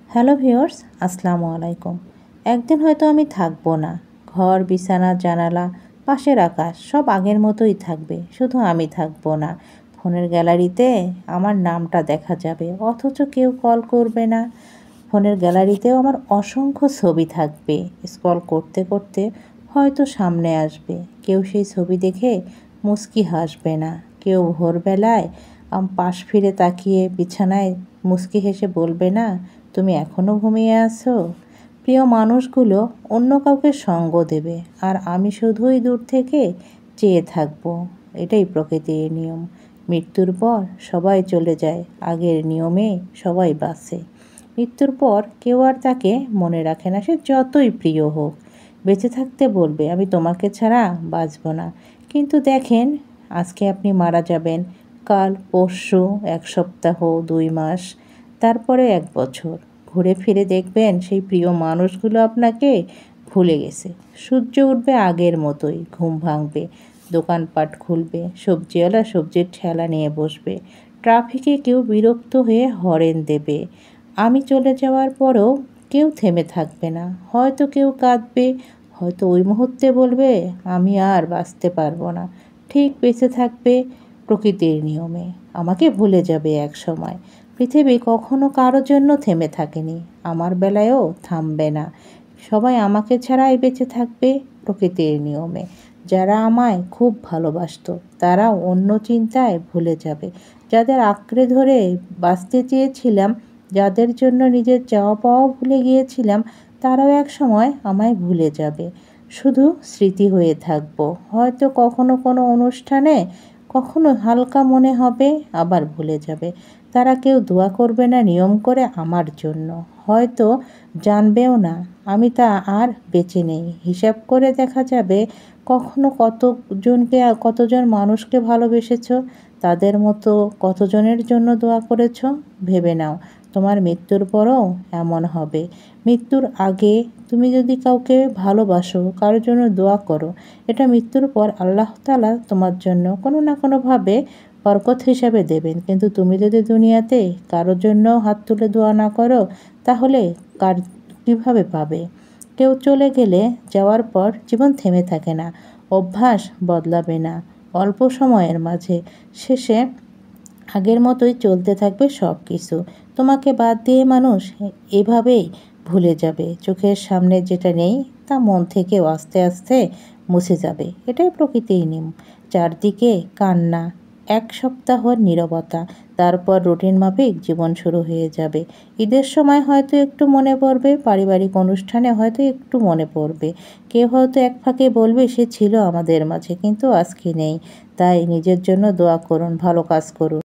Hello viewers, আসসালামু আলাইকুম। একদিন হয়তো আমি থাকবো না। ঘর, বিছানা, জানালা, পাশের আকাশ সব আগের মতোই থাকবে, শুধু আমি থাকবো না। ফোনের গ্যালারিতে আমার নামটা দেখা যাবে, অথচ কেউ কল করবে না। ফোনের গ্যালারিতেও আমার অসংখ্য ছবি থাকবে। স্ক্রল করতে করতে হয়তো সামনে আসবে, কেউ সেই ছবি দেখে মুচকি হাসবে না। কেউ ভোরবেলায় পাশ ফিরে তাকিয়ে বিছানায় মুচকি হেসে বলবে না, তুমি এখনও ঘুমিয়ে আছো। প্রিয় মানুষগুলো অন্য কাউকে সঙ্গ দেবে, আর আমি শুধুই দূর থেকে চেয়ে থাকবো। এটাই প্রকৃতির নিয়ম। মৃত্যুর পর সবাই চলে যায়, আগের নিয়মে সবাই বাঁচে। মৃত্যুর পর কেউ আর তাকে মনে রাখে না, সে যতই প্রিয় হোক। বেঁচে থাকতে বলবে, আমি তোমাকে ছাড়া বাঁচব না। কিন্তু দেখেন, আজকে আপনি মারা যাবেন, কাল, পরশু, 1 সপ্তাহ, 2 মাস, তারপরে 1 বছর। ঘুরে ফিরে দেখবেন সেই প্রিয় মানুষগুলো আপনাকে ভুলে গেছে। সূর্য উঠবে আগের মতোই, ঘুম ভাঙবে, দোকানপাট খুলবে, সবজিওয়ালা সবজির ঠেলা নিয়ে বসবে, ট্রাফিকে কেউ বিরক্ত হয়ে হরেন দেবে। আমি চলে যাওয়ার পরও কেউ থেমে থাকবে না। হয়তো কেউ কাঁদবে, হয়তো ওই মুহূর্তে বলবে, আমি আর বাঁচতে পারবো না। ঠিক বেঁচে থাকবে প্রকৃতির নিয়মে, আমাকে ভুলে যাবে এক সময়। পৃথিবী কখনো কারোর জন্য থেমে থাকেনি, আমার বেলায়ও থামবে না। সবাই আমাকে ছাড়াই বেঁচে থাকবে প্রকৃতির নিয়মে। যারা আমায় খুব ভালোবাসতো তারা অন্য চিন্তায় ভুলে যাবে। যাদের আঁকড়ে ধরে বাঁচতে চেয়েছিলাম, যাদের জন্য নিজের চাওয়া পাওয়াও ভুলে গিয়েছিলাম, তারাও এক সময় আমায় ভুলে যাবে। শুধু স্মৃতি হয়ে থাকবো। হয়তো কখনো কোনো অনুষ্ঠানে, কখনো হালকা মনে হবে, আবার ভুলে যাবে। তারা কেউ দোয়া করবে না নিয়ম করে আমার জন্য, হয়তো জানবেও না আমি তা আর বেঁচে নেই। হিসাব করে দেখা যাবে কখনো কতজন মানুষকে ভালোবেসেছো, তাদের মতো কতজনের জন্য দোয়া করেছো। ভেবে নাও, তোমার মৃত্যুর পরও এমন হবে। মৃত্যুর আগে তুমি যদি কাউকে ভালোবাসো, কারোর জন্য দোয়া করো, এটা মৃত্যুর পর আল্লাহ তাআলা তোমার জন্য কোনো না কোনোভাবে বরকত হিসাবে দেবেন। কিন্তু তুমি যদি দুনিয়াতে কারোর জন্য হাত তুলে দোয়া না করো, তাহলে কীভাবে পাবে? কেউ চলে গেলে, যাওয়ার পর জীবন থেমে থাকে না, অভ্যাস বদলাবে না। অল্প সময়ের মাঝে শেষে আগের মতোই চলতে থাকবে সব কিছু। তোমাকে বাদ দিয়ে মানুষ এভাবেই ভুলে যাবে। চোখের সামনে যেটা নেই তা মন থেকেও আস্তে আস্তে মুছে যাবে। এটাই প্রকৃতির নিয়ম। চারদিকে কান্না, 1 সপ্তাহর নীরবতা, তারপর রুটিন মাফিক জীবন শুরু হয়ে যাবে। ঈদের সময় হয়তো একটু মনে পড়বে, পারিবারিক অনুষ্ঠানে হয়তো একটু মনে পড়বে, কেউ হয়তো এক ফাঁকে বলবে সে ছিল আমাদের মাঝে, কিন্তু আজকে নেই। তাই নিজের জন্য দোয়া করুন, ভালো কাজ করুন।